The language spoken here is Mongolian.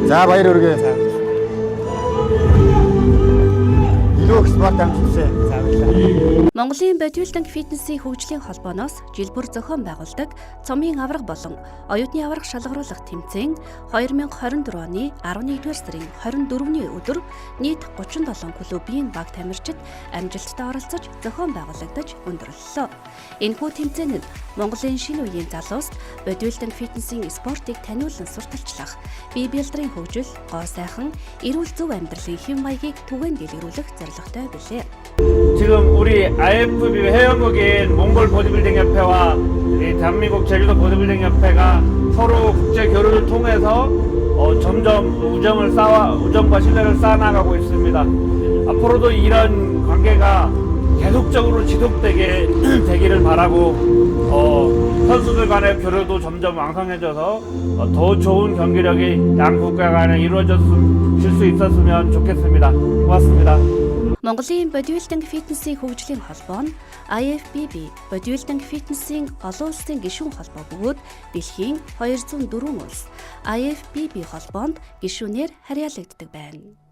За баяр хүргэе. Илүү их спорт амжилттай. За баярлалаа. Монголын бодибилдинг фитнесийн хөгжлийн холбооноос жил бүр зохион байгуулдаг цомын аварга болон оюутны аварга шалгаруулах тэмцээн 2024 оны 11-р сарын 24-ний өдөр нийт 37 клубын баг тамирчид амжилттай оролцож зохион байгуулагдаж өндөрлөлөө. Энэхүү тэмцээнд Монголын шинэ үеийн залууст бодибилдинг фитнесийн спортыг таниулан сурталчлах, бие биелдрийн хөгжил, гоо сайхан, эрүүл зөв амьдралын хэв маягийг түгээн дэлгэрүүлэх зорилготой билээ. 지금 우리 IFBB 회원국인 몽골 보디빌딩 협회와 이 대한민국 제주도 보디빌딩 협회가 서로 국제 교류를 통해서 점점 우정과 신뢰를 쌓아나가고 있습니다. 앞으로도 이런 관계가 계속적으로 지속되게 되기를 바라고 선수들 간의 교류도 점점 왕성해져서 더 좋은 경기력이 양 국가 간에 이루어질 수 있었으면 좋겠습니다. 고맙습니다. Монголын бодибилдинг фитнесийн хөгжлийн холбоо нь IFBB бодибилдинг фитнесийн олон улсын гишүүн холбоо бөгөөд дэлхийн 204 улс IFBB холбоонд гишүүнээр харьяалагддаг байна.